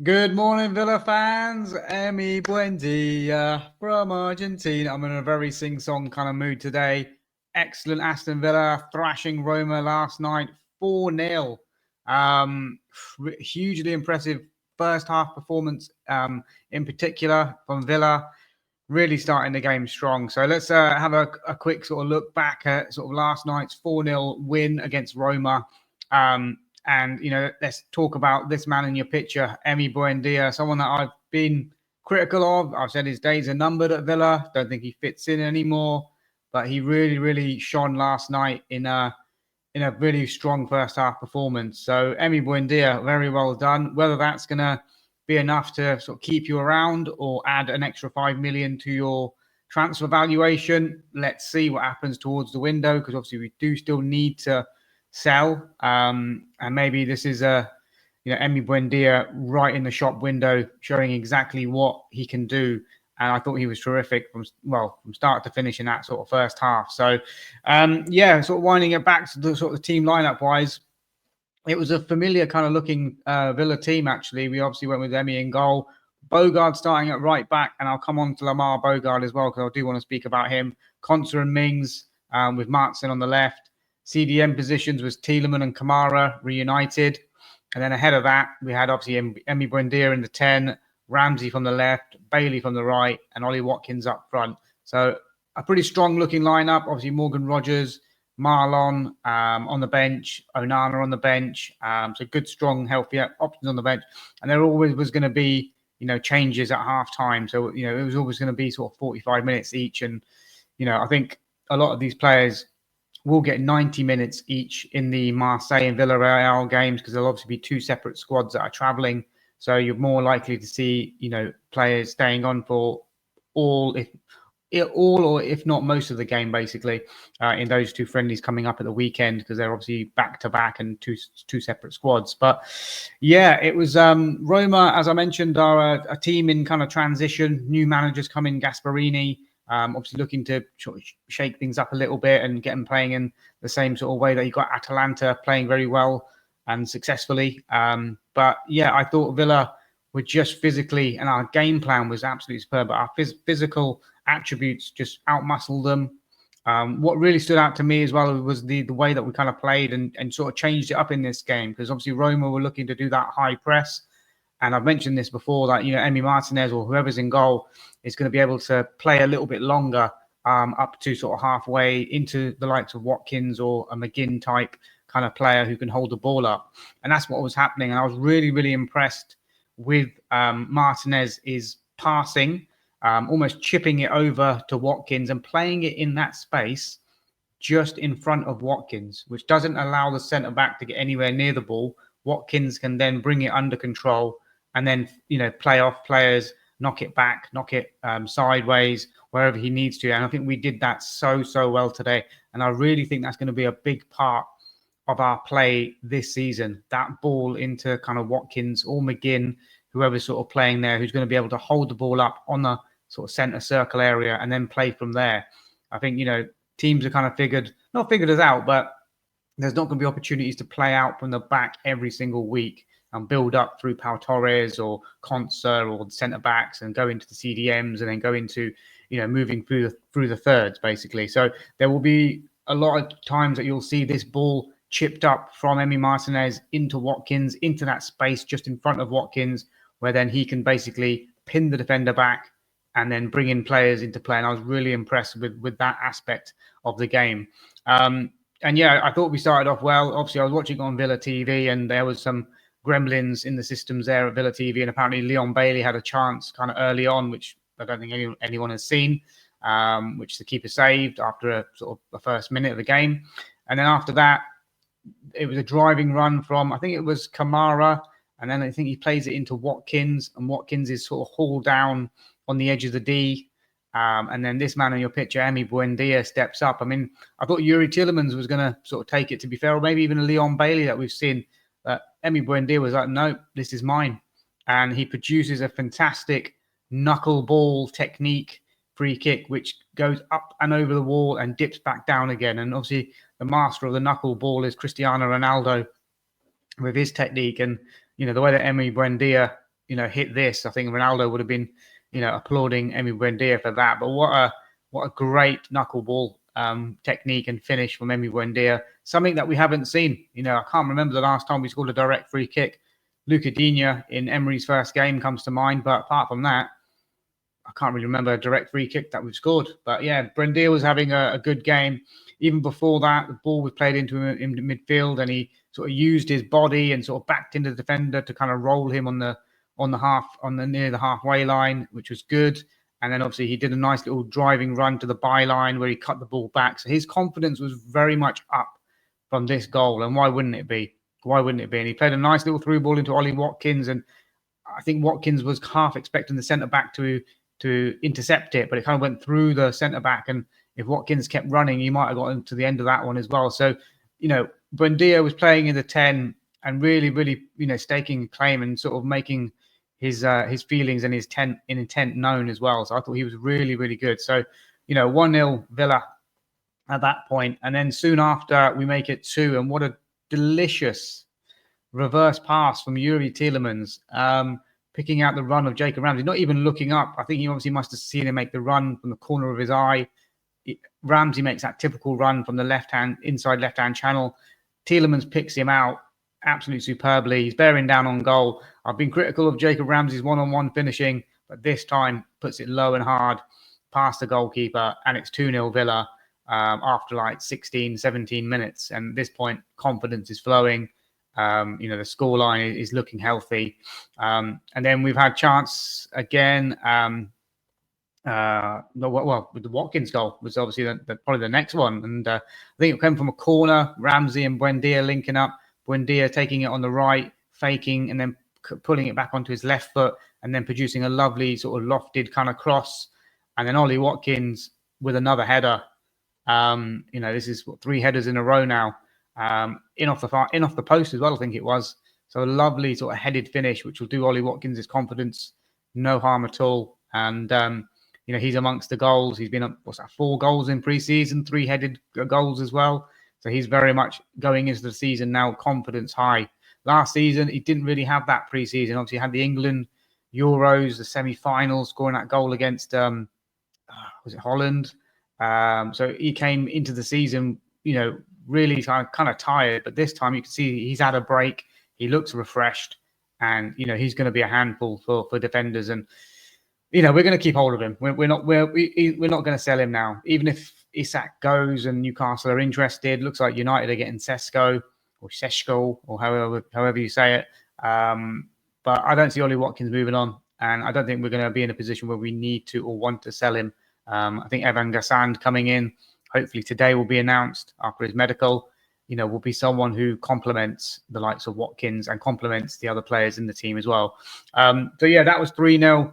Good morning, Villa fans. Buendia from Argentina. I'm in a very sing-song kind of mood today. Excellent Aston Villa thrashing Roma last night, 4-0. Hugely impressive first half performance, in particular from Villa. Really starting the game strong. So let's have a quick sort of look back at sort of last night's 4-0 win against Roma. And, let's talk about this man in your picture, Buendia, someone that I've been critical of. I've said his days are numbered at Villa. Don't think he fits in anymore. But he really, really shone last night in a really strong first half performance. So Buendia, very well done. Whether that's going to be enough to sort of keep you around or add an extra 5 million to your transfer valuation, let's see what happens towards the window, because obviously we do still need to sell. And maybe this is Buendia right in the shop window, showing exactly what he can do. And I thought he was terrific from start to finish in that sort of first half. So, sort of winding it back to the sort of team lineup wise, it was a familiar kind of looking Villa team, actually. We obviously went with Emmy in goal. Bogarde starting at right back, and I'll come on to Lamar Bogarde as well, because I do want to speak about him. Konsa and Mings, with Martin on the left. CDM positions was Tielemans and Kamara reunited. And then ahead of that, we had obviously Emmy Buendia in the 10, Ramsey from the left, Bailey from the right, and Ollie Watkins up front. So a pretty strong looking lineup. Obviously, Morgan Rogers, Marlon on the bench, Onana on the bench. So good, strong, healthy options on the bench. And there always was going to be, changes at half time. So, it was always going to be sort of 45 minutes each. And, I think a lot of these players will get 90 minutes each in the Marseille and Villarreal games, because there'll obviously be two separate squads that are traveling. So you're more likely to see, players staying on for all or if not most of the game, basically, in those two friendlies coming up at the weekend, because they're obviously back to back and two separate squads. But yeah, it was Roma, as I mentioned, are a team in kind of transition. New managers come in, Gasparini. Obviously looking to shake things up a little bit and get them playing in the same sort of way that you got Atalanta playing very well and successfully. But yeah, I thought Villa were just physically, and our game plan was absolutely superb. But our physical attributes just outmuscled them. What really stood out to me as well was the way that we kind of played and sort of changed it up in this game, because obviously Roma were looking to do that high press. And I've mentioned this before, that, Emi Martinez or whoever's in goal is going to be able to play a little bit longer, up to sort of halfway into the likes of Watkins or a McGinn type kind of player who can hold the ball up. And that's what was happening. And I was really, really impressed with Martinez's passing, almost chipping it over to Watkins and playing it in that space just in front of Watkins, which doesn't allow the centre-back to get anywhere near the ball. Watkins can then bring it under control and then, play off players, knock it back, knock it sideways, wherever he needs to. And I think we did that so well today. And I really think that's going to be a big part of our play this season. That ball into kind of Watkins or McGinn, whoever's sort of playing there, who's going to be able to hold the ball up on the sort of centre circle area and then play from there. I think, teams are kind of not figured us out, but there's not going to be opportunities to play out from the back every single week and build up through Pau Torres or Konsa or the centre backs and go into the CDMs and then go into, moving through the thirds, basically. So there will be a lot of times that you'll see this ball chipped up from Emi Martinez into Watkins, into that space just in front of Watkins, where then he can basically pin the defender back and then bring in players into play. And I was really impressed with that aspect of the game. And yeah, I thought we started off well. Obviously, I was watching on Villa TV, and there was some gremlins in the systems there at Villa TV, and apparently Leon Bailey had a chance kind of early on, which I don't think anyone has seen, which the keeper saved after a sort of the first minute of the game. And then after that, it was a driving run from, I think it was Kamara, and then I think he plays it into Watkins, and Watkins is sort of hauled down on the edge of the D. And then this man on your picture, Emi Buendia, steps up. I mean, I thought Youri Tielemans was going to sort of take it, to be fair, or maybe even a Leon Bailey that we've seen. Emi Buendia was like, no, this is mine. And he produces a fantastic knuckleball technique free kick, which goes up and over the wall and dips back down again. And obviously, the master of the knuckleball is Cristiano Ronaldo with his technique. And, the way that Emi Buendia hit this, I think Ronaldo would have been, applauding Emi Buendia for that. But what a great knuckleball technique and finish from Emi Buendia. Something that we haven't seen. I can't remember the last time we scored a direct free kick. Luca Digne in Emery's first game comes to mind, but apart from that, I can't really remember a direct free kick that we've scored. But yeah, Buendia was having a good game. Even before that, the ball was played into him in midfield, and he sort of used his body and sort of backed into the defender to kind of roll him near the halfway line, which was good. And then obviously he did a nice little driving run to the byline where he cut the ball back. So his confidence was very much up from this goal. And why wouldn't it be? Why wouldn't it be? And he played a nice little through ball into Ollie Watkins, and I think Watkins was half expecting the centre back to intercept it, but it kind of went through the centre back. And if Watkins kept running, he might have gotten to the end of that one as well. So, Buendia was playing in the 10 and really, really, staking a claim and sort of making his feelings and his intent known as well. So I thought he was really, really good. So, 1-0 Villa at that point. And then soon after we make it 2. And what a delicious reverse pass from Youri Tielemans, picking out the run of Jacob Ramsey, not even looking up. I think he obviously must have seen him make the run from the corner of his eye. Ramsey makes that typical run from the inside left-hand channel. Tielemans picks him out absolutely superbly. He's bearing down on goal. I've been critical of Jacob Ramsey's one-on-one finishing, but this time puts it low and hard past the goalkeeper, and it's 2-0 Villa after like 16, 17 minutes. And at this point, confidence is flowing. The scoreline is looking healthy. And then we've had chance again. With the Watkins goal was obviously probably the next one. And I think it came from a corner, Ramsey and Buendia linking up. Buendia taking it on the right, faking, and then pulling it back onto his left foot, and then producing a lovely sort of lofted kind of cross. And then Ollie Watkins with another header. This is 3 headers in a row now. In off the post as well, I think it was. So a lovely sort of headed finish, which will do Ollie Watkins' confidence no harm at all. And he's amongst the goals. He's been up 4 goals in pre-season, 3 headed goals as well. So he's very much going into the season now, confidence high. Last season, he didn't really have that pre-season. Obviously, he had the England Euros, the semi-finals, scoring that goal against was it Holland? So he came into the season, really kind of tired. But this time, you can see he's had a break. He looks refreshed, and he's going to be a handful for defenders. And we're going to keep hold of him. We're not going to sell him now, even if Isak goes and Newcastle are interested. Looks like United are getting Sesko or however you say it. But I don't see Ollie Watkins moving on, and I don't think we're going to be in a position where we need to or want to sell him. I think Evan Gassand coming in, hopefully today, will be announced after his medical. Will be someone who complements the likes of Watkins and complements the other players in the team as well. That was 3-0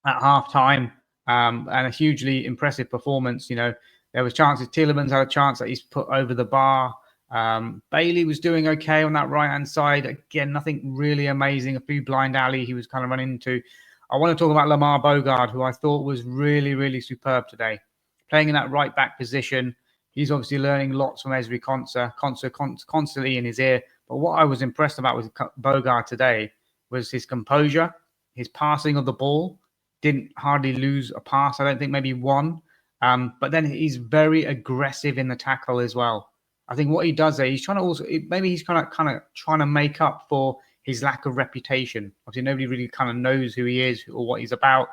at half time, and a hugely impressive performance. There was chances. Tielemans had a chance that he's put over the bar. Bailey was doing okay on that right-hand side. Again, nothing really amazing. A few blind alley he was kind of running into. I want to talk about Lamar Bogarde, who I thought was really, really superb today. Playing in that right-back position. He's obviously learning lots from Ezri Konsa constantly in his ear. But what I was impressed about with Bogarde today was his composure, his passing of the ball. Didn't hardly lose a pass. I don't think maybe one. But then he's very aggressive in the tackle as well. I think what he does there, he's trying to make up for his lack of reputation. Obviously, nobody really kind of knows who he is or what he's about.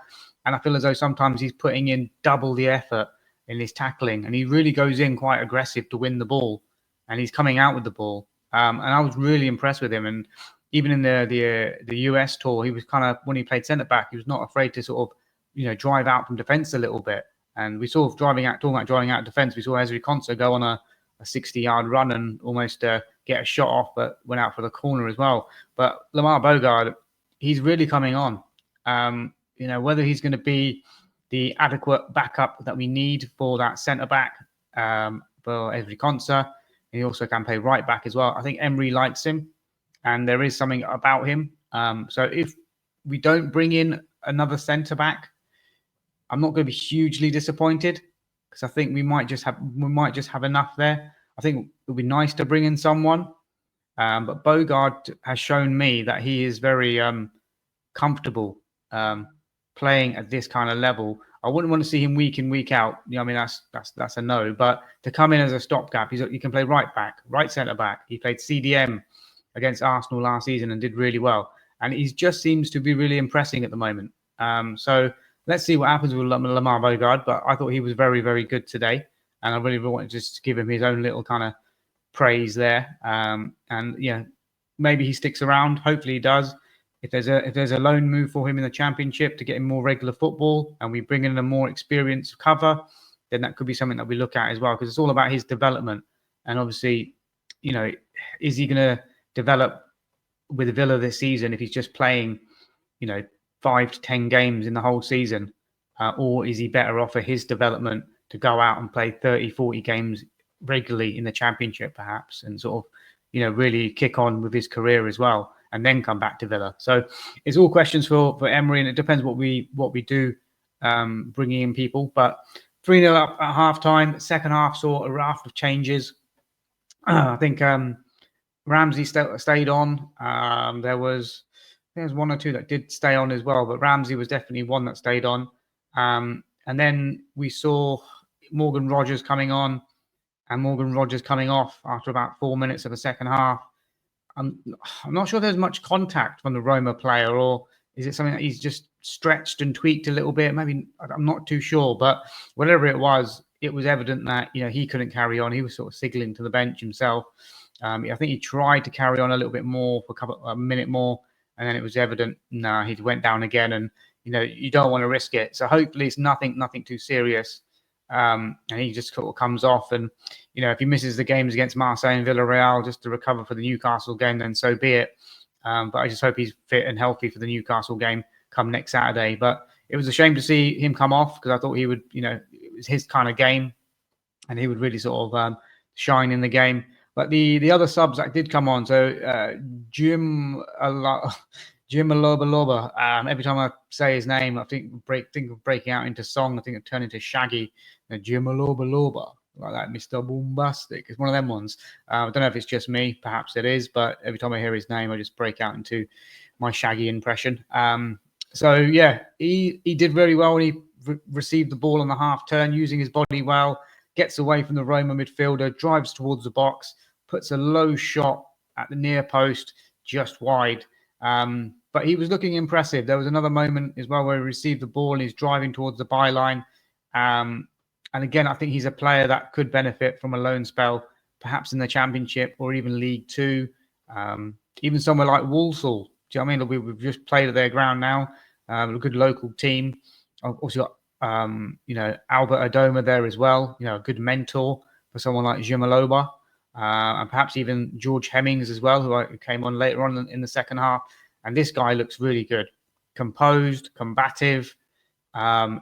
And I feel as though sometimes he's putting in double the effort in his tackling. And he really goes in quite aggressive to win the ball. And he's coming out with the ball. And I was really impressed with him. And even in the US tour, he was kind of, when he played centre-back, he was not afraid to sort of, drive out from defence a little bit. And we saw talking about driving out defence, we saw Ezri Konsa go on a 60-yard run and almost get a shot off, but went out for the corner as well. But Lamar Bogarde, he's really coming on. Whether he's going to be the adequate backup that we need for that centre-back for Ezri Konsa. He also can play right-back as well. I think Emery likes him, and there is something about him. So if we don't bring in another centre-back, I'm not going to be hugely disappointed, because I think we might just have enough there. I think it would be nice to bring in someone, but Bogarde has shown me that he is very comfortable playing at this kind of level. I wouldn't want to see him week in, week out. I mean, that's a no. But to come in as a stopgap, he can play right back, right centre back. He played CDM against Arsenal last season and did really well. And he just seems to be really impressing at the moment. So let's see what happens with Lamar Bogarde. But I thought he was very, very good today. And I really wanted to just give him his own little kind of praise there. And maybe he sticks around. Hopefully he does. If there's a loan move for him in the Championship to get him more regular football, and we bring in a more experienced cover, then that could be something that we look at as well, because it's all about his development. And obviously, is he going to develop with Villa this season if he's just playing, 5 to 10 games in the whole season, or is he better off for his development to go out and play 30, 40 games regularly in the Championship, perhaps, and sort of, really kick on with his career as well, and then come back to Villa. So it's all questions for Emery, and it depends what we do, bringing in people. But 3-0 up at half-time. Second half saw a raft of changes. I think Ramsey stayed on. There was one or two that did stay on as well, but Ramsey was definitely one that stayed on. And then we saw Morgan Rogers coming on and Morgan Rogers coming off after about 4 minutes of the second half. I'm not sure there's much contact from the Roma player, or is it something that he's just stretched and tweaked a little bit? Maybe, I'm not too sure, but whatever it was evident that he couldn't carry on. He was sort of signaling to the bench himself. I think he tried to carry on a little bit more for a minute more, and then it was evident, he went down again, and you don't want to risk it. So hopefully it's nothing too serious. And he just sort of comes off, and if he misses the games against Marseille and Villarreal just to recover for the Newcastle game, then so be it. But I just hope he's fit and healthy for the Newcastle game come next Saturday. But it was a shame to see him come off, because I thought he would, it was his kind of game, and he would really sort of shine in the game. But the other subs that did come on, so Jimoh, every time I say his name, I think of breaking out into song. I think it turned into Shaggy. Jimoh, like that, Mr. Bombastic. It's one of them ones. I don't know if it's just me. Perhaps it is. But every time I hear his name, I just break out into my Shaggy impression. So, yeah, he did very well when he received the ball on the half turn, using his body well, gets away from the Roma midfielder, drives towards the box, puts a low shot at the near post, just wide. But he was looking impressive. There was another moment as well where he received the ball and he's driving towards the byline. And again, I think he's a player that could benefit from a loan spell, perhaps in the Championship or even League Two, even somewhere like Walsall. Do you know what I mean? We've just played at their ground now. A good local team. Also got, Albert Adoma there as well. A good mentor for someone like Jimoh. And perhaps even George Hemmings as well, who came on later on in the second half. And this guy looks really good. Composed, combative.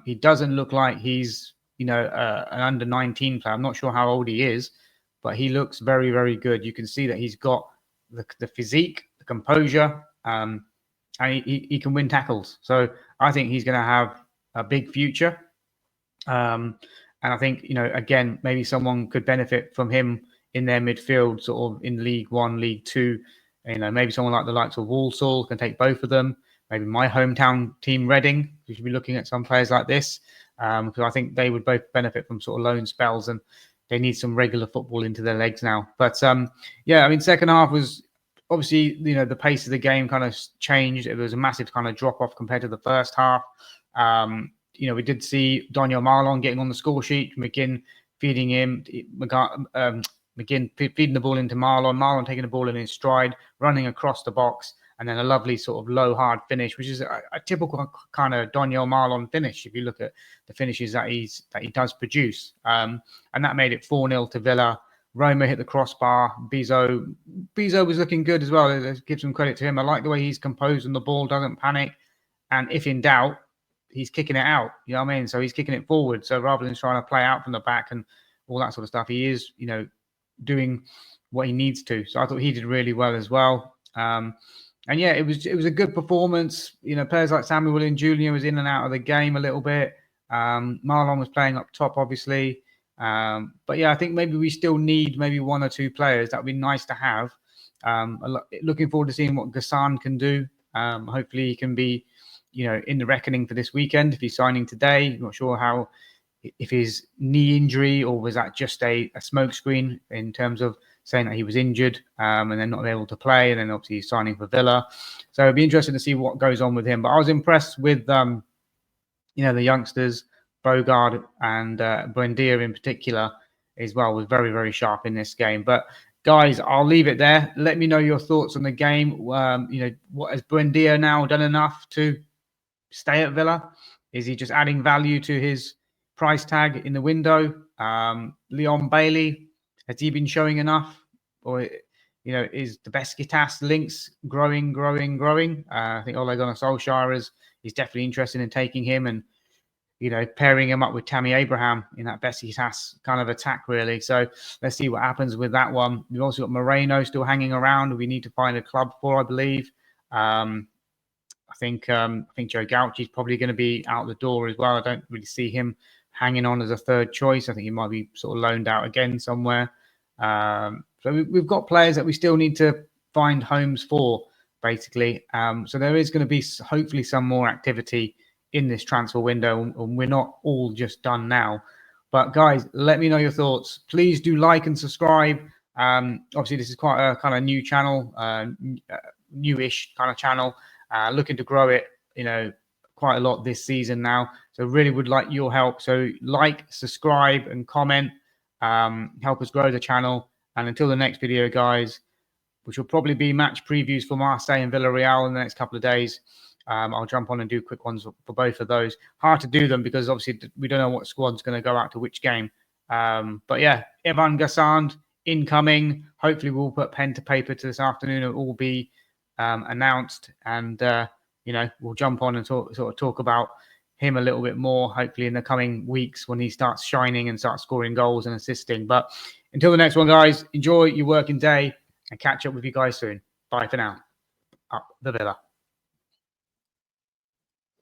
He doesn't look like he's, an under-19 player. I'm not sure how old he is, but he looks very, very good. You can see that he's got the physique, the composure, and he can win tackles. So I think he's going to have a big future. And I think, again, maybe someone could benefit from him in their midfield, sort of in League One, League Two. Maybe someone like the likes of Walsall can take both of them. Maybe my hometown team, Reading, we should be looking at some players like this, because I think they would both benefit from sort of loan spells, and they need some regular football into their legs now. But second half was obviously, the pace of the game kind of changed. It was a massive kind of drop off compared to the first half. We did see Daniel Marlon getting on the score sheet, McGinn feeding him, McGinn feeding the ball into Marlon taking the ball in his stride, running across the box, and then a lovely sort of low, hard finish, which is a typical kind of Daniel Marlon finish if you look at the finishes that he does produce. And that made it 4-0 to Villa. Roma hit the crossbar. Bizot was looking good as well. Let's give some credit to him. I like the way he's composed on the ball, doesn't panic. And if in doubt, he's kicking it out. You know what I mean? So he's kicking it forward. So rather than trying to play out from the back and all that sort of stuff, he is, doing what he needs to. So I thought he did really well as well. And yeah, it was a good performance. Players like Samuel William Jr. was in and out of the game a little bit. Marlon was playing up top, obviously. But yeah, I think maybe we still need maybe one or two players. That would be nice to have. Looking forward to seeing what Ghassan can do. Hopefully he can be, in the reckoning for this weekend if he's signing today. I'm not sure if his knee injury or was that just a smokescreen in terms of saying that he was injured and then not able to play, and then obviously he's signing for Villa. So it'd be interesting to see what goes on with him. But I was impressed with the youngsters, Bogarde and Buendia in particular as well, was very, very sharp in this game. But guys, I'll leave it there. Let me know your thoughts on the game. What has Buendia now done enough to stay at Villa? Is he just adding value to his price tag in the window? Leon Bailey, has he been showing enough? Or, is the Besiktas links growing? I think Ole Gunnar Solskjaer is definitely interested in taking him and, pairing him up with Tammy Abraham in that Besiktas kind of attack, really. So let's see what happens with that one. We've also got Moreno still hanging around. We need to find a club for, I believe. I think Joe Gauchi's probably going to be out the door as well. I don't really see him hanging on as a third choice. I think he might be sort of loaned out again somewhere. So we've got players that we still need to find homes for, basically. So there is going to be hopefully some more activity in this transfer window, and we're not all just done now. But guys, let me know your thoughts. Please do like and subscribe. Obviously, this is quite a kind of new channel, newish kind of channel. Looking to grow it, quite a lot this season now. So really would like your help. So like, subscribe, and comment. Help us grow the channel. And until the next video, guys, which will probably be match previews for Marseille and Villarreal in the next couple of days. I'll jump on and do quick ones for both of those. Hard to do them because obviously we don't know what squad's going to go out to which game. But yeah, Evan Gassand incoming. Hopefully we'll put pen to paper to this afternoon. It'll all be announced, and we'll jump on and talk about him a little bit more, hopefully in the coming weeks when he starts shining and starts scoring goals and assisting. But until the next one, guys, enjoy your working day and catch up with you guys soon. Bye for now. Up the Villa.